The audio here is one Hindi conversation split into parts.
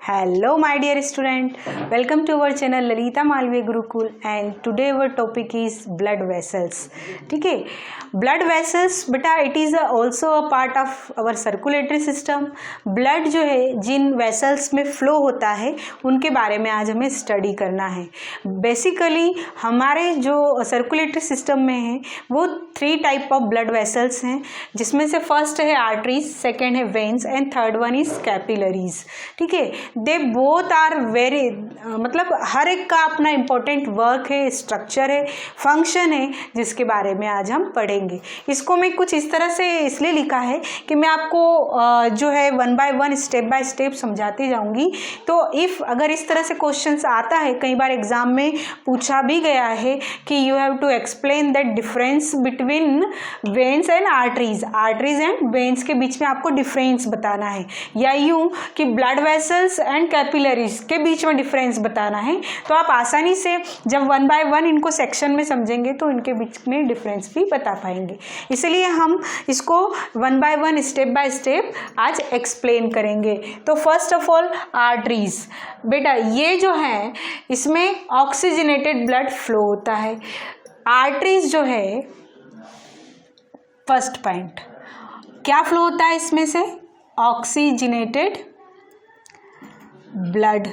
Hello my dear student, welcome to our channel Lalita Malviya Gurukul and today our topic is blood vessels. ठीक है, blood vessels बेटा it is also a part of our circulatory system. blood जो है जिन vessels में flow होता है उनके बारे में आज हमें study करना है. Basically हमारे जो circulatory system में है वो 3 type of blood vessels हैं, जिसमें से first है arteries, second है veins and third one is capillaries. ठीक है, दे बोथ आर वेरी मतलब हर एक का अपना इम्पोर्टेंट वर्क है, स्ट्रक्चर है, फंक्शन है, जिसके बारे में आज हम पढ़ेंगे. इसको मैं कुछ इस तरह से इसलिए लिखा है कि मैं आपको जो है 1 by 1 स्टेप बाय स्टेप समझाती जाऊंगी. तो इफ़ अगर इस तरह से क्वेश्चंस आता है, कई बार एग्जाम में पूछा भी गया है कि you have to explain that difference between veins and arteries and veins के बीच में आपको डिफरेंस बताना है, या यूँ कि ब्लड वेसल्स एंड कैपिलरीज के बीच में डिफरेंस बताना है. तो आप आसानी से जब 1 by 1 इनको सेक्शन में समझेंगे तो इनके बीच में डिफरेंस भी बता पाएंगे. इसलिए हम इसको 1 by 1 स्टेप बाय स्टेप आज एक्सप्लेन करेंगे. तो फर्स्ट ऑफ ऑल आर्टरीज. बेटा ये जो है इसमें ऑक्सीजनेटेड ब्लड फ्लो होता है. आर्टरीज जो है फर्स्ट पॉइंट क्या फ्लो होता है इसमें से? Oxygenated blood.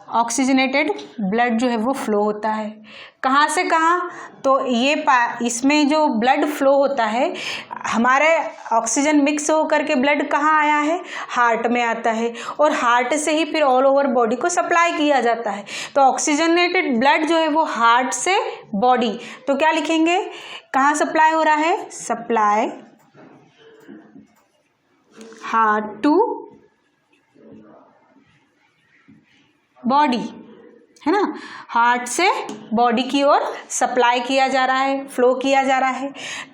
ऑक्सीजनेटेड ब्लड जो है वो फ्लो होता है. कहाँ से कहाँ? तो ये इसमें जो ब्लड फ्लो होता है, हमारे ऑक्सीजन मिक्स होकर के ब्लड कहाँ आया है? हार्ट में आता है, और हार्ट से ही फिर ऑल ओवर बॉडी को सप्लाई किया जाता है. तो ऑक्सीजनेटेड ब्लड जो है वो हार्ट से बॉडी, तो क्या लिखेंगे? कहाँ सप्लाई हो रहा है? सप्लाई हार्ट टू बॉडी, है ना. हार्ट से बॉडी की ओर सप्लाई किया जा रहा है, फ्लो किया जा रहा है.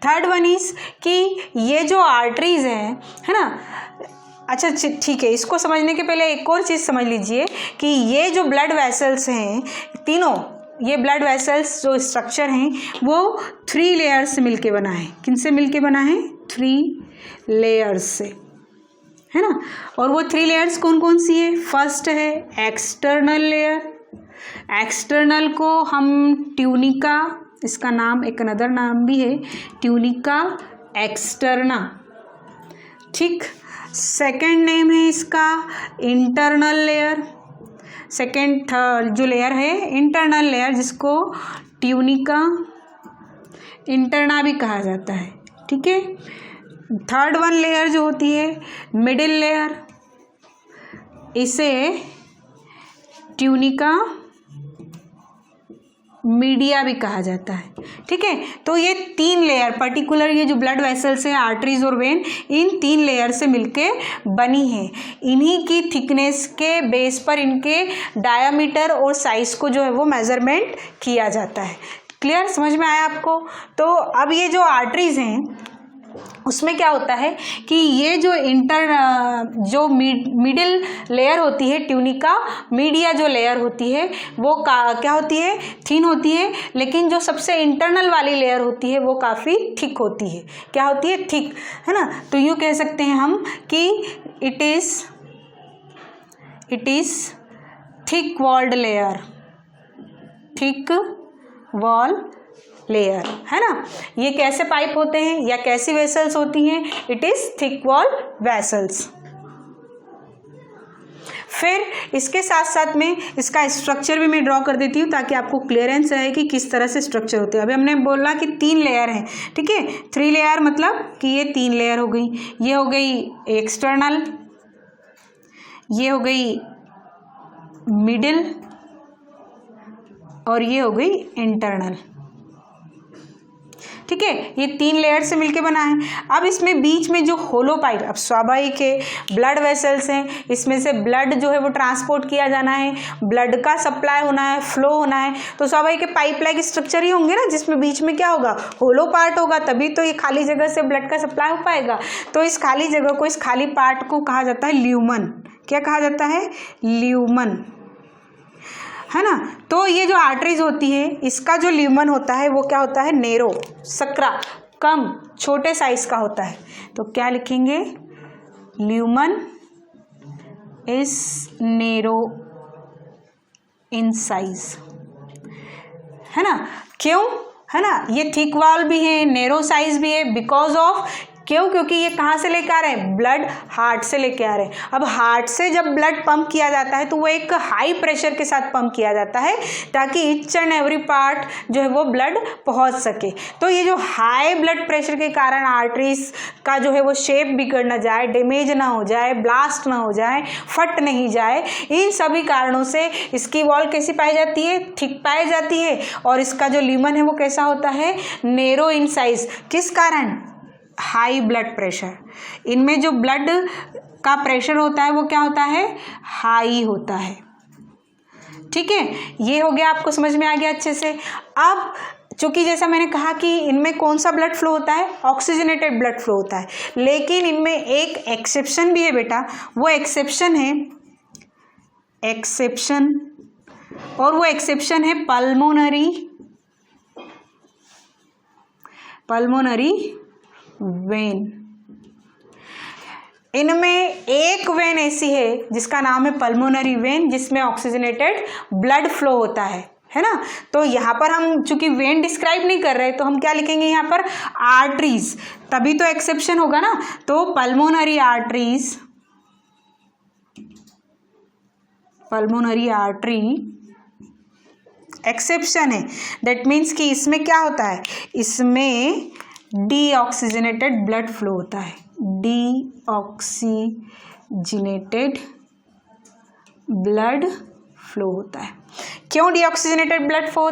थर्ड वन इज कि ये जो आर्टरीज हैं, है ना. अच्छा ठीक है, इसको समझने के पहले एक और चीज़ समझ लीजिए कि ये जो ब्लड वेसल्स हैं तीनों, ये ब्लड वेसल्स जो स्ट्रक्चर हैं वो 3 लेयर्स से मिलके बना है. किन से मिलके बना है? 3 लेयर्स से, है ना. और वो 3 लेयर्स कौन कौन सी है? फर्स्ट है एक्सटर्नल लेयर. एक्सटर्नल को हम ट्यूनिका, इसका नाम एक अनदर नाम भी है ट्यूनिका एक्सटर्ना. ठीक. सेकेंड नेम है इसका इंटरनल लेयर. सेकेंड थर्ड जो लेयर है इंटरनल लेयर, जिसको ट्यूनिका इंटरना भी कहा जाता है. ठीक है. थर्ड वन लेयर जो होती है मिडिल लेयर, इसे ट्यूनिका मीडिया भी कहा जाता है. ठीक है. तो ये 3 लेयर पर्टिकुलर, ये जो ब्लड वेसल्स हैं आर्टरीज और वेन, इन 3 लेयर से मिलके बनी है. इन्हीं की थिकनेस के बेस पर इनके डायामीटर और साइज को जो है वो मेजरमेंट किया जाता है. क्लियर? समझ में आया आपको? तो अब ये जो आर्टरीज हैं उसमें क्या होता है कि ये जो जो मिडिल लेयर होती है ट्यूनिका मीडिया जो लेयर होती है वो क्या होती है? थिन होती है. लेकिन जो सबसे इंटरनल वाली लेयर होती है वो काफ़ी थिक होती है. क्या होती है? थिक, है ना. तो यूँ कह सकते हैं हम कि it is thick walled layer. Thick wall layer, है ना. ये कैसे पाइप होते हैं या कैसी वेसल्स होती हैं? It is thick wall vessels. फिर इसके साथ साथ में इसका स्ट्रक्चर भी मैं ड्रॉ कर देती हूँ ताकि आपको क्लियरेंस रहे कि किस तरह से स्ट्रक्चर होते हैं. अभी हमने बोला कि 3 लेयर हैं. ठीक है. 3 लेयर मतलब कि ये 3 लेयर हो गई. ये हो गई एक्सटर्नल, ये हो गई मिडिल, और ये हो गई इंटरनल. ठीक है. ये 3 लेयर से मिलके बना है. अब इसमें बीच में जो होलो पाइप, अब स्वाभाविक है ब्लड वेसल्स हैं, इसमें से ब्लड जो है वो ट्रांसपोर्ट किया जाना है, ब्लड का सप्लाई होना है, फ्लो होना है. तो स्वाभाविक पाइप लाइक स्ट्रक्चर ही होंगे ना, जिसमें बीच में क्या होगा? होलो पार्ट होगा, तभी तो ये खाली जगह से ब्लड का सप्लाई हो पाएगा. तो इस खाली जगह को, इस खाली पार्ट को कहा जाता है ल्यूमन. क्या कहा जाता है? ल्यूमन, है ना. तो ये जो आर्टरीज होती है इसका जो ल्यूमन होता है वो क्या होता है? नेरो, सकरा, कम, छोटे साइज का होता है. तो क्या लिखेंगे? Lumen is narrow in size, है ना। क्यों, है ना, ये थिक वॉल भी है, नैरो साइज भी है, बिकॉज ऑफ, क्यों, क्योंकि ये कहाँ से लेके आ रहे हैं, ब्लड हार्ट से लेके आ रहे हैं। अब हार्ट से जब ब्लड पंप किया जाता है तो वो एक हाई प्रेशर के साथ पंप किया जाता है ताकि ईच एंड एवरी पार्ट जो है वो ब्लड पहुंच सके। तो ये जो हाई ब्लड प्रेशर के कारण आर्टरीज का जो है वो शेप बिगड़ ना जाए, डैमेज ना हो जाए, ब्लास्ट ना हो जाए, फट नहीं जाए, इन सभी कारणों से इसकी वॉल कैसी पाई जाती है, थिक पाई जाती है। और इसका जो लीमन है वो कैसा होता है, नैरो इन साइज। किस कारण, हाई ब्लड प्रेशर। इनमें जो ब्लड का प्रेशर होता है वो क्या होता है, हाई होता है। ठीक है, ये हो गया, आपको समझ में आ गया अच्छे से। अब चूंकि जैसा मैंने कहा कि इनमें कौन सा ब्लड फ्लो होता है, ऑक्सीजनेटेड ब्लड फ्लो होता है, लेकिन इनमें एक एक्सेप्शन भी है बेटा, वो एक्सेप्शन है एक्सेप्शन, और वो एक्सेप्शन है पल्मोनरी वेन। इनमें एक वेन ऐसी है जिसका नाम है पल्मोनरी वेन, जिसमें ऑक्सीजनेटेड ब्लड फ्लो होता है ना। तो यहाँ पर हम चूंकि वेन डिस्क्राइब नहीं कर रहे तो हम क्या लिखेंगे यहाँ पर, आर्टरीज, तभी तो एक्सेप्शन होगा ना। तो पल्मोनरी आर्टरी एक्सेप्शन है। दैट मीन्स कि इसमें क्या होता है, इसमें डीऑक्सीजनेटेड ब्लड फ्लो होता है, डीऑक्सीजनेटेड ब्लड फ्लो होता है। क्यों डीऑक्सीजनेटेड ब्लड फ्लो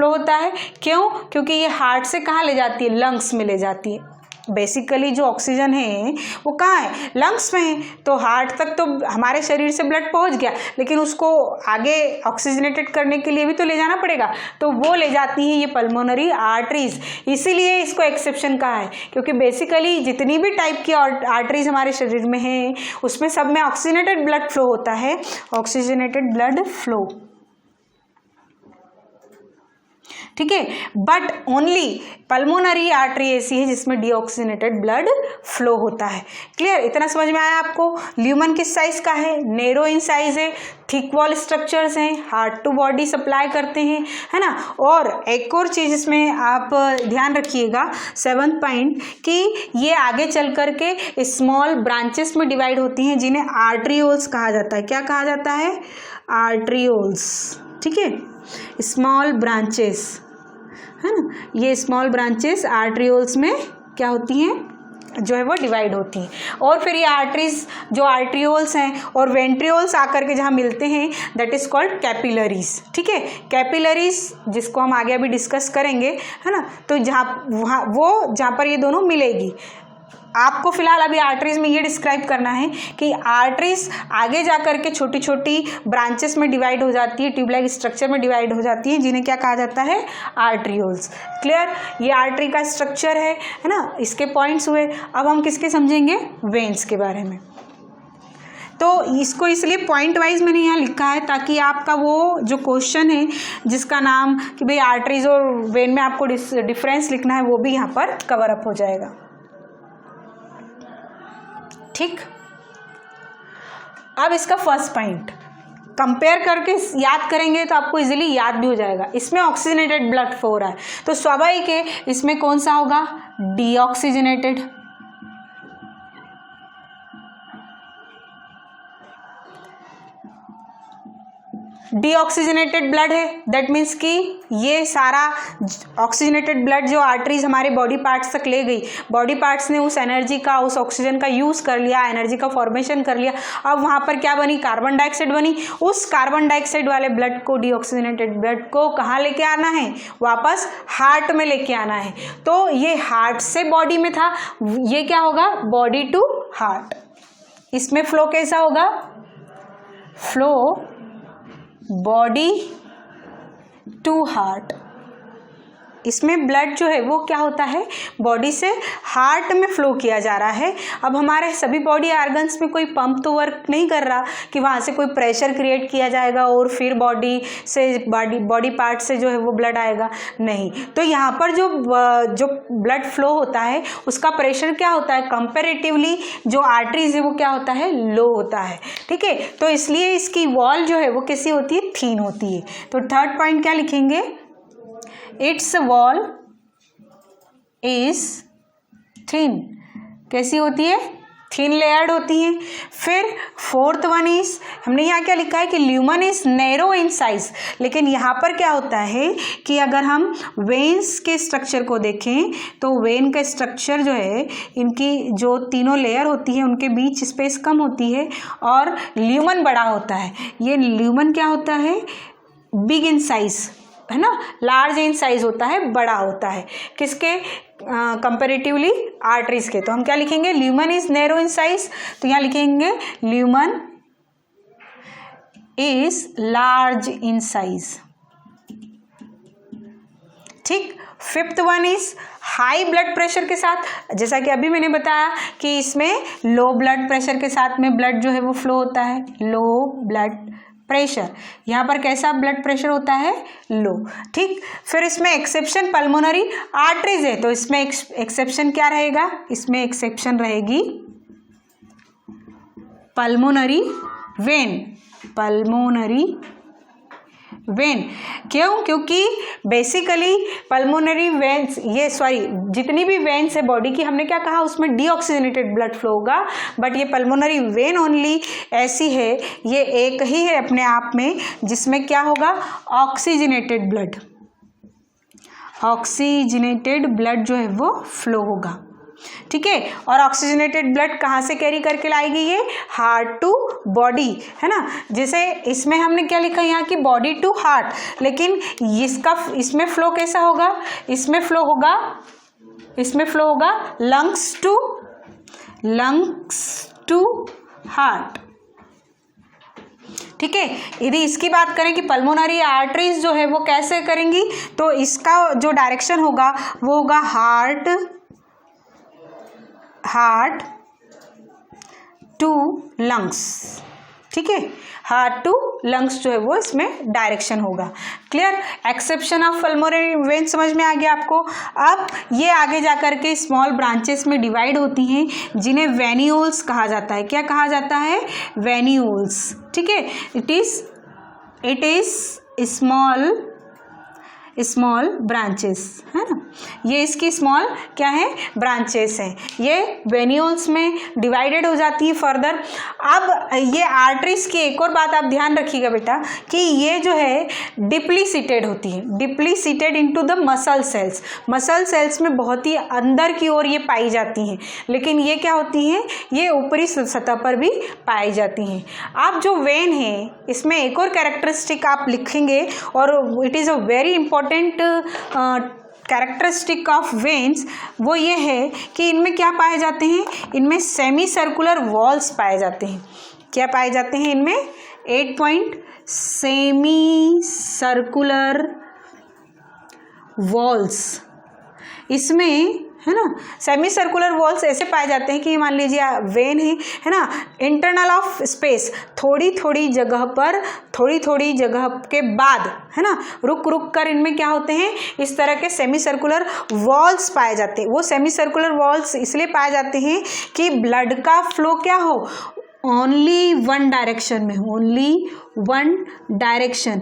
होता है, क्यों, क्योंकि ये हार्ट से कहाँ ले जाती है, लंग्स में ले जाती है। बेसिकली जो ऑक्सीजन है वो कहाँ है, लंग्स में है। तो हार्ट तक तो हमारे शरीर से ब्लड पहुंच गया, लेकिन उसको आगे ऑक्सीजनेटेड करने के लिए भी तो ले जाना पड़ेगा, तो वो ले जाती है ये पल्मोनरी आर्टरीज। इसीलिए इसको एक्सेप्शन कहा है, क्योंकि बेसिकली जितनी भी टाइप की आर्टरीज हमारे शरीर में है उसमें सब में ऑक्सीजनेटेड ब्लड फ्लो होता है, ऑक्सीजनेटेड ब्लड फ्लो। ठीक है, बट ओनली पल्मोनरी आर्टरी ऐसी है जिसमें डीऑक्सीजनेटेड ब्लड फ्लो होता है। क्लियर, इतना समझ में आया आपको। ल्यूमन किस साइज का है, नैरो इन साइज है, थिक वॉल स्ट्रक्चर्स हैं, हार्ट टू बॉडी सप्लाई करते हैं, है ना। और एक और चीज इसमें आप ध्यान रखिएगा, 7th पॉइंट, कि ये आगे चल करके स्मॉल ब्रांचेस में डिवाइड होती हैं जिन्हें आर्ट्रियोल्स कहा जाता है। क्या कहा जाता है, आर्ट्रियोल्स। ठीक है, स्मॉल ब्रांचेस, है ना, ये स्मॉल ब्रांचेस आर्ट्रियोल्स में क्या होती हैं, जो है वो डिवाइड होती हैं। और फिर ये आर्टरीज जो आर्ट्रियोल्स हैं और वेंट्रियोल्स आकर के जहाँ मिलते हैं दैट इज कॉल्ड कैपिलरीज। ठीक है, कैपिलरीज जिसको हम आगे अभी डिस्कस करेंगे, है ना। तो जहाँ पर ये दोनों मिलेगी, आपको फिलहाल अभी आर्टरीज में ये डिस्क्राइब करना है कि आर्टरीज आगे जाकर के छोटी छोटी ब्रांचेस में डिवाइड हो जाती है, ट्यूब लाइक स्ट्रक्चर में डिवाइड हो जाती है, जिन्हें क्या कहा जाता है, आर्ट्रियोल्स। क्लियर, ये आर्टरी का स्ट्रक्चर है ना। इसके पॉइंट्स हुए। अब हम किसके समझेंगे, वेन्स के बारे में। तो इसको इसलिए पॉइंट वाइज मैंने यहाँ लिखा है ताकि आपका वो जो क्वेश्चन है जिसका नाम कि भाई आर्टरीज और वेन में आपको डिफरेंस लिखना है, वो भी यहाँ पर कवर अप हो जाएगा। ठीक, अब इसका फर्स्ट पॉइंट कंपेयर करके याद करेंगे तो आपको इजीली याद भी हो जाएगा। इसमें ऑक्सीजनेटेड ब्लड फ्लो हो रहा है तो स्वाभाविक है इसमें कौन सा होगा, डीऑक्सीजनेटेड। डीऑक्सीजनेटेड ब्लड है, दैट मीन्स कि ये सारा ऑक्सीजनेटेड ब्लड जो आर्टरीज हमारे बॉडी पार्ट्स तक ले गई, बॉडी पार्ट्स ने उस एनर्जी का, उस ऑक्सीजन का यूज़ कर लिया, एनर्जी का फॉर्मेशन कर लिया। अब वहाँ पर क्या बनी, कार्बन डाइऑक्साइड बनी। उस कार्बन डाइऑक्साइड वाले ब्लड को, डीऑक्सीजनेटेड ब्लड को कहाँ लेके आना है, वापस हार्ट में लेके आना है। तो ये हार्ट से बॉडी में था, ये क्या होगा, बॉडी टू हार्ट। इसमें फ्लो कैसा होगा, फ्लो बॉडी टू हार्ट। इसमें ब्लड जो है वो क्या होता है, बॉडी से हार्ट में फ्लो किया जा रहा है। अब हमारे सभी बॉडी ऑर्गन्स में कोई पंप तो वर्क नहीं कर रहा कि वहाँ से कोई प्रेशर क्रिएट किया जाएगा और फिर बॉडी पार्ट से जो है वो ब्लड आएगा, नहीं। तो यहाँ पर जो ब्लड फ्लो होता है उसका प्रेशर क्या होता है, कंपैरेटिवली जो आर्टरीज है वो क्या होता है, लो होता है, ठीक है। तो इसलिए इसकी वॉल जो है वो कैसी होती है, थीन होती है। तो थर्ड पॉइंट क्या लिखेंगे, इट्स वॉल इज थिन, कैसी होती है, थिन लेयर्ड होती है। फिर फोर्थ वन इज, हमने यहाँ क्या लिखा है कि lumen is narrow in size, लेकिन यहाँ पर क्या होता है कि अगर हम वेन्स के स्ट्रक्चर को देखें तो वेन का स्ट्रक्चर जो है, इनकी जो तीनों लेयर होती है उनके बीच स्पेस कम होती है और ल्यूमन बड़ा होता है। ये ल्यूमन क्या होता है, बिग इन साइज, है ना, लार्ज इन साइज होता है, बड़ा होता है, किसके कंपैरेटिवली, आर्टरीज के। तो हम क्या लिखेंगे, lumen is narrow in size, तो यहाँ लिखेंगे lumen is large in size, ठीक। Fifth one is high blood pressure के साथ, जैसा कि अभी मैंने बताया कि इसमें लो ब्लड प्रेशर के साथ में ब्लड जो है वो फ्लो होता है, लो ब्लड प्रेशर। यहाँ पर कैसा ब्लड प्रेशर होता है, लो, ठीक। फिर इसमें एक्सेप्शन पल्मोनरी आर्टरीज है, तो इसमें एक्सेप्शन क्या रहेगा, इसमें एक्सेप्शन रहेगी पल्मोनरी वेन, पल्मोनरी वेन। क्यों, क्योंकि बेसिकली पल्मोनरी वेन्स, जितनी भी वेन्स है बॉडी की, हमने क्या कहा, उसमें डीऑक्सीजनेटेड ब्लड फ्लो होगा, बट ये पल्मोनरी वेन ओनली ऐसी है, ये एक ही है अपने आप में जिसमें क्या होगा, ऑक्सीजनेटेड ब्लड, ऑक्सीजनेटेड ब्लड जो है वो फ्लो होगा, ठीक है। और ऑक्सीजनेटेड ब्लड कहाँ से कैरी करके लाएगी, ये हार्ट टू बॉडी, है ना। जैसे इसमें हमने क्या लिखा यहाँ की बॉडी टू हार्ट, लेकिन इसमें फ्लो कैसा होगा, इसमें फ्लो होगा लंग्स टू हार्ट, ठीक है। यदि इसकी बात करें कि पल्मोनरी आर्टरीज जो है वो कैसे करेंगी, तो इसका जो डायरेक्शन होगा वो होगा हार्ट टू लंग्स, ठीक है, हार्ट टू लंग्स जो है वो इसमें डायरेक्शन होगा। Clear, exception of pulmonary vein समझ में आ गया आपको। अब ये आगे जाकर के स्मॉल ब्रांचेस में डिवाइड होती हैं जिन्हें वेन्यूल्स कहा जाता है। क्या कहा जाता है, वेन्यूल्स, ठीक है। इट इज स्मॉल ब्रांचेस, है ना, ये इसकी स्मॉल क्या है, ब्रांचेस हैं, ये वेन्यूल्स में डिवाइडेड हो जाती है फर्दर। अब ये आर्टरीज की एक और बात आप ध्यान रखिएगा बेटा कि ये जो है डिपली सीटेड होती है, deeply seated into the muscle cells, muscle cells में बहुत ही अंदर की ओर ये पाई जाती हैं, लेकिन ये क्या होती हैं, ये ऊपरी सतह पर भी पाई जाती हैं। अब जो वेन है इसमें एक और कैरेक्टरिस्टिक आप लिखेंगे, और it is a very important characteristic of veins, वो ये है कि इनमें क्या पाए जाते हैं, इनमें सेमी सर्कुलर वॉल्स पाए जाते हैं। क्या पाए जाते हैं इनमें, 8 पॉइंट सेमी सर्कुलर वॉल्स, इसमें, है ना, सेमी सर्कुलर वॉल्स ऐसे पाए जाते हैं कि मान लीजिए वेन है ना, इंटरनल ऑफ स्पेस, थोड़ी थोड़ी जगह के बाद, है ना, रुक कर इनमें क्या होते हैं, इस तरह के सेमी सर्कुलर वॉल्स पाए जाते हैं। वो सेमी सर्कुलर वॉल्स इसलिए पाए जाते हैं कि ब्लड का फ्लो क्या हो, ओनली वन डायरेक्शन में, only one direction,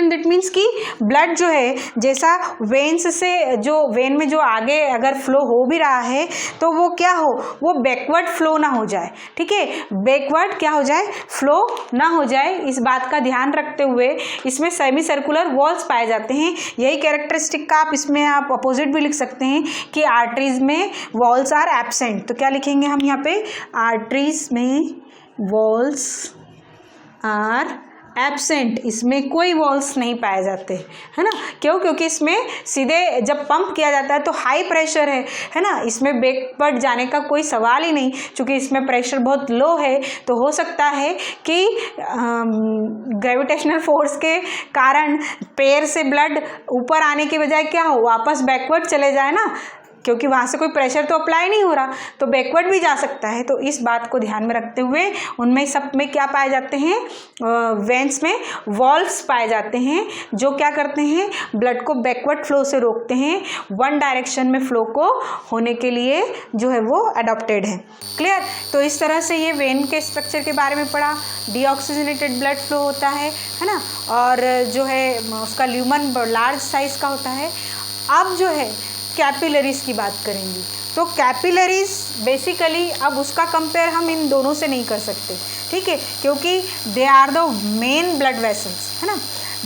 that means कि ब्लड जो है, जैसा वेन्स से जो वेन में जो आगे अगर फ्लो हो भी रहा है तो वो क्या हो, वो बैकवर्ड फ्लो ना हो जाए, ठीक है, बैकवर्ड क्या हो जाए, फ्लो ना हो जाए, इस बात का ध्यान रखते हुए इसमें सेमी सर्कुलर वॉल्स पाए जाते हैं। यही कैरेक्टरिस्टिक का आप इसमें आप अपोजिट भी लिख सकते हैं कि आर्टरीज में वॉल्स आर एब्सेंट, तो क्या लिखेंगे हम यहाँ पे, आर्टरीज में वॉल्स आर एब्सेंट, इसमें कोई वॉल्स नहीं पाए जाते, है ना। क्यों? क्योंकि इसमें सीधे जब पंप किया जाता है तो हाई प्रेशर है ना, इसमें बैकवर्ड जाने का कोई सवाल ही नहीं। चूँकि इसमें प्रेशर बहुत लो है तो हो सकता है कि ग्रेविटेशनल फोर्स के कारण पैर से ब्लड ऊपर आने की बजाय क्या हो, वापस बैकवर्ड चले जाए ना, क्योंकि वहाँ से कोई प्रेशर तो अप्लाई नहीं हो रहा, तो बैकवर्ड भी जा सकता है। तो इस बात को ध्यान में रखते हुए उनमें सब में क्या पाए जाते हैं, वेंस में वॉल्व्स पाए जाते हैं जो क्या करते हैं, ब्लड को बैकवर्ड फ्लो से रोकते हैं, वन डायरेक्शन में फ्लो को होने के लिए जो है वो अडॉप्टेड है। क्लियर? तो इस तरह से ये वेन के स्ट्रक्चर के बारे में पढ़ा। डीऑक्सीजनेटेड ब्लड फ्लो होता है ना, और जो है उसका ल्यूमन लार्ज साइज का होता है। अब जो है कैपिलरीज की बात करेंगे, तो कैपिलरीज बेसिकली अब उसका कंपेयर हम इन दोनों से नहीं कर सकते, ठीक है, क्योंकि they are the main blood vessels, है ना।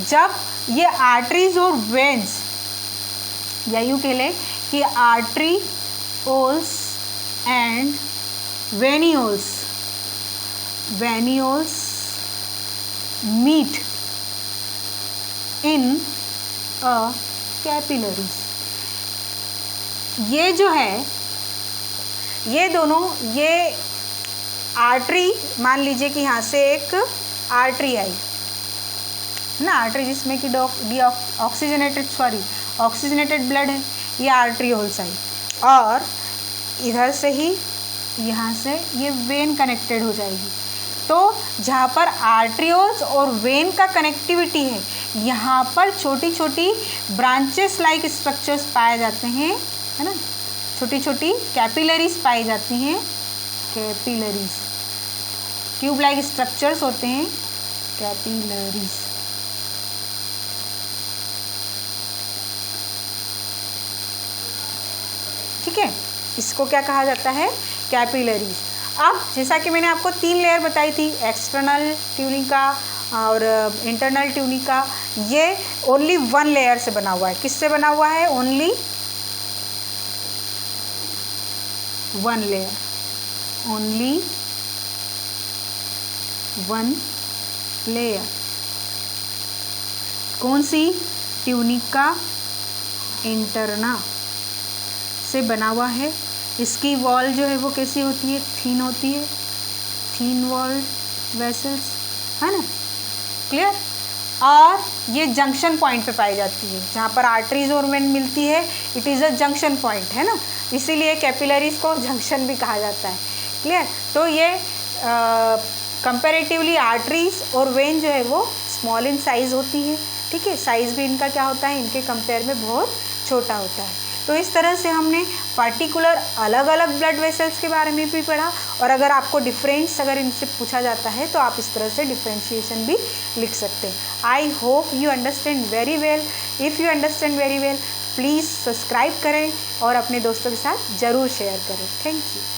जब ये आर्टरीज और वेन्स, या यूँ कह लें कि arterioles and venules meet in a capillaries, ये जो है ये दोनों, ये आर्टरी, मान लीजिए कि यहाँ से एक आर्टरी आई ना, आर्टरी जिसमें कि ऑक्सीजनेटेड ब्लड है, ये आर्टरीओल्स आई, और इधर से ही यहाँ से ये वेन कनेक्टेड हो जाएगी। तो जहाँ पर आर्टरीओल्स और वेन का कनेक्टिविटी है, यहाँ पर छोटी छोटी ब्रांचेस लाइक स्ट्रक्चर्स पाए जाते हैं, है ना, छोटी छोटी कैपिलरीज पाई जाती हैं, कैपिलरीज ट्यूब लाइक स्ट्रक्चर्स होते हैं, कैपिलरीज। ठीक है, इसको क्या कहा जाता है, कैपिलरीज। अब जैसा कि मैंने आपको 3 लेयर बताई थी, एक्सटर्नल ट्यूनिका और इंटरनल ट्यूनिका, ये ओनली 1 लेयर से बना हुआ है। किससे बना हुआ है? Only 1 layer, only 1 layer. कौन सी? ट्यूनिका इंटरना से बना हुआ है। इसकी वॉल जो है वो कैसी होती है? थीन होती है, थीन वॉल्ड वेसल्स, है ना। क्लियर? और ये जंक्शन पॉइंट पे पाई जाती है, जहाँ पर आर्टरीज और वेन मिलती है, it is a junction point, है ना, इसीलिए कैपिलरीज को जंक्शन भी कहा जाता है। क्लियर? तो ये कंपैरेटिवली आर्टरीज और वेन जो है वो स्मॉल इन साइज़ होती है, ठीक है, साइज़ भी इनका क्या होता है, इनके कंपेयर में बहुत छोटा होता है। तो इस तरह से हमने पार्टिकुलर अलग अलग ब्लड वेसल्स के बारे में भी पढ़ा, और अगर आपको डिफरेंस अगर इनसे पूछा जाता है तो आप इस तरह से डिफरेंशिएशन भी लिख सकते हैं। I hope you understand very well. If you understand very well, please subscribe करें और अपने दोस्तों के साथ ज़रूर शेयर करें। Thank you.